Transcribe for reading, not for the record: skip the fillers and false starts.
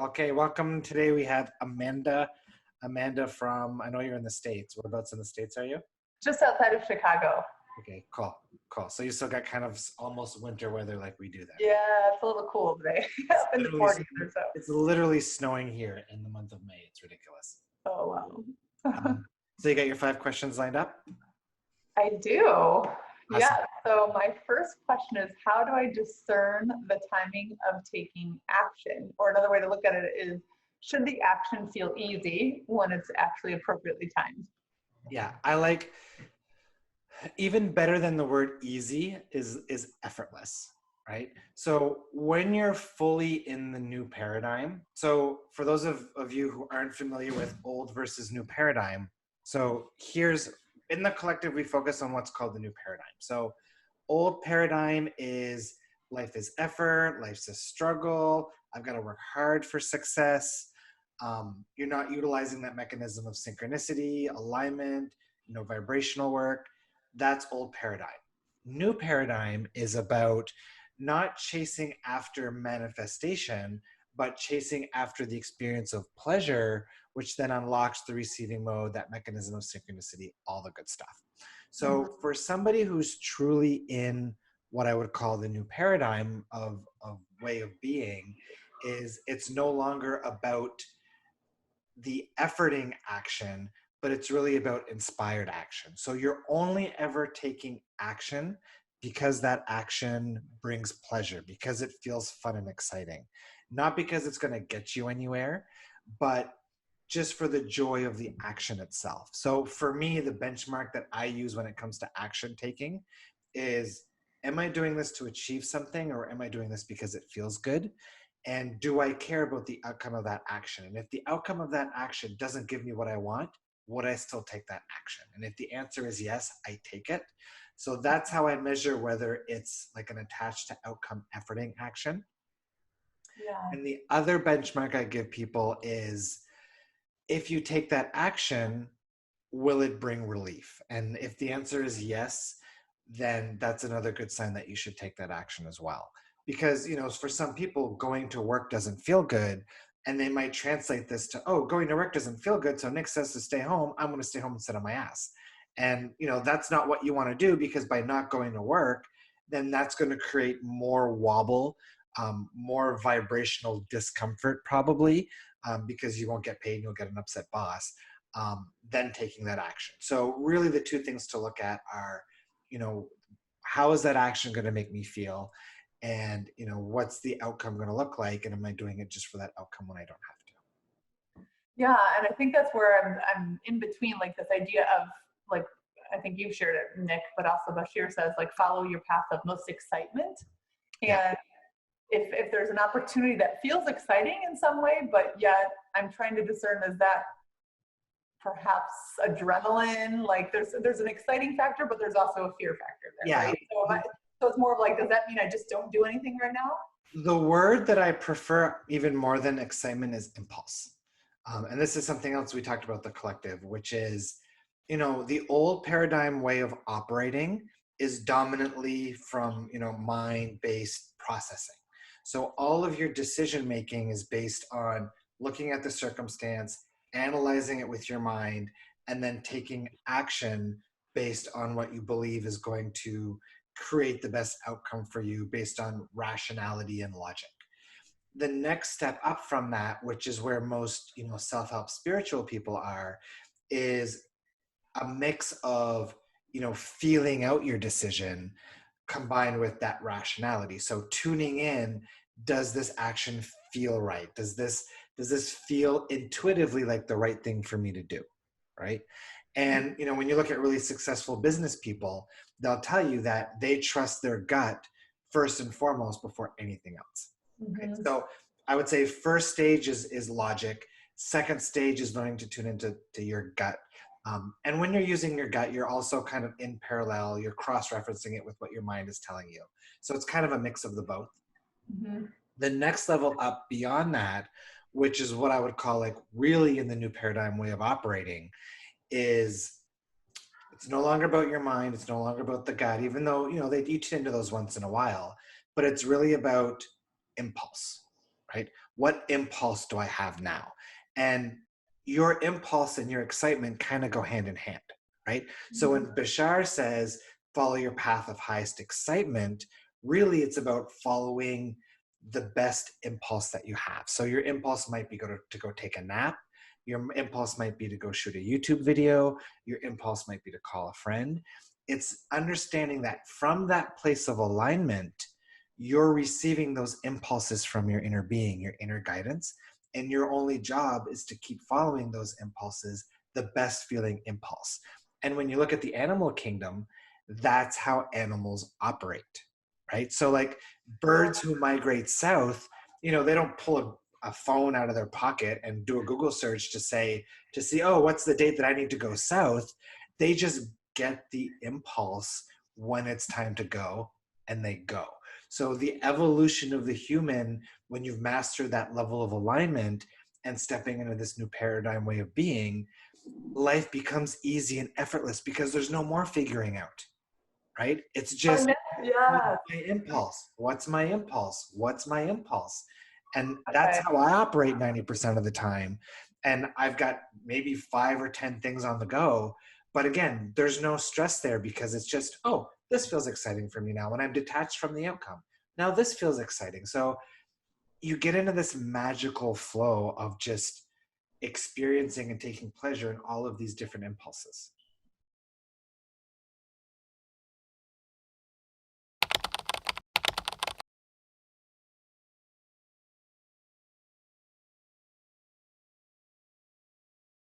Okay, welcome. Today we have Amanda. Amanda from, I know you're in the States. Whereabouts in the States are you? Just outside of Chicago. Okay, cool. Cool. So you still got kind of almost winter weather like we do there. Yeah, it's a little cool today. Up in the 40s or so. It's literally snowing here in the month of May. It's ridiculous. Oh, wow. So you got your 5 questions lined up? I do. Awesome. Yeah. So my first question is, how do I discern the timing of taking action? Or another way to look at it is, should the action feel easy when it's actually appropriately timed? Yeah, I like, even better than the word easy is effortless, right? So when you're fully in the new paradigm, so for those of you who aren't familiar with old versus new paradigm, so here's, in the collective, we focus on what's called the new paradigm. So old paradigm is life is effort, life's a struggle, I've got to work hard for success. You're not utilizing that mechanism of synchronicity, alignment, vibrational work. That's old paradigm. New paradigm is about not chasing after manifestation, but chasing after the experience of pleasure, which then unlocks the receiving mode, that mechanism of synchronicity, all the good stuff. So for somebody who's truly in what I would call the new paradigm of way of being, is it's no longer about the efforting action, but it's really about inspired action. So you're only ever taking action because that action brings pleasure, because it feels fun and exciting, not because it's going to get you anywhere, but just for the joy of the action itself. So for me, the benchmark that I use when it comes to action taking is, am I doing this to achieve something, or am I doing this because it feels good? And do I care about the outcome of that action? And if the outcome of that action doesn't give me what I want, would I still take that action? And if the answer is yes, I take it. So that's how I measure whether it's like an attached to outcome efforting action. Yeah. And the other benchmark I give people is, if you take that action, will it bring relief? And if the answer is yes, then that's another good sign that you should take that action as well. Because, for some people, going to work doesn't feel good, and they might translate this to, oh, going to work doesn't feel good, so Nick says to stay home, I'm going to stay home and sit on my ass. And, that's not what you want to do, because by not going to work, then that's going to create more wobble, more vibrational discomfort probably, because you won't get paid and you'll get an upset boss, than taking that action. So really the two things to look at are, how is that action going to make me feel? And, what's the outcome going to look like? And am I doing it just for that outcome when I don't have to? Yeah, and I think that's where I'm in between, like this idea of, like, I think you shared it, Nick, but also Bashir says, like, follow your path of most excitement. And Yeah. if there's an opportunity that feels exciting in some way, but yet I'm trying to discern, is that perhaps adrenaline? Like there's an exciting factor, but there's also a fear factor there, Yeah. right? So it's more of like, does that mean I just don't do anything right now? The word that I prefer even more than excitement is impulse. And this is something else we talked about the collective, which is, the old paradigm way of operating is dominantly from, mind-based processing. So all of your decision making is based on looking at the circumstance, analyzing it with your mind, and then taking action based on what you believe is going to create the best outcome for you based on rationality and logic. The next step up from that, which is where most, self-help spiritual people are, is a mix of, feeling out your decision combined with that rationality. So tuning in, does this action feel right? Does this feel intuitively like the right thing for me to do? Right. And, when you look at really successful business people, they'll tell you that they trust their gut first and foremost before anything else. Right? So I would say first stage is logic. Second stage is learning to tune into your gut. And when you're using your gut, you're also kind of in parallel, you're cross-referencing it with what your mind is telling you. So it's kind of a mix of the both. The next level up beyond that, which is what I would call like really in the new paradigm way of operating, is it's no longer about your mind. It's no longer about the gut, even though, they eat into those once in a while, but it's really about impulse, right? what impulse do I have now? And your impulse and your excitement kind of go hand in hand, right? So when Bashar says, follow your path of highest excitement, really it's about following the best impulse that you have. So your impulse might be to go take a nap. Your impulse might be to go shoot a YouTube video. Your impulse might be to call a friend. It's understanding that from that place of alignment, you're receiving those impulses from your inner being, your inner guidance. And your only job is to keep following those impulses, the best feeling impulse. And when you look at the animal kingdom, that's how animals operate, right? So, like birds who migrate south, they don't pull a phone out of their pocket and do a Google search to see, oh, what's the date that I need to go south? They just get the impulse when it's time to go, and they go. So the evolution of the human, when you've mastered that level of alignment and stepping into this new paradigm way of being, life becomes easy and effortless because there's no more figuring out, right? It's just, what's Yeah. my impulse? What's my impulse? What's my impulse? And that's Okay. how I operate 90% of the time. And I've got maybe 5 or 10 things on the go. But again, there's no stress there because it's just, oh, this feels exciting for me now. And I'm detached from the outcome. Now this feels exciting. So you get into this magical flow of just experiencing and taking pleasure in all of these different impulses.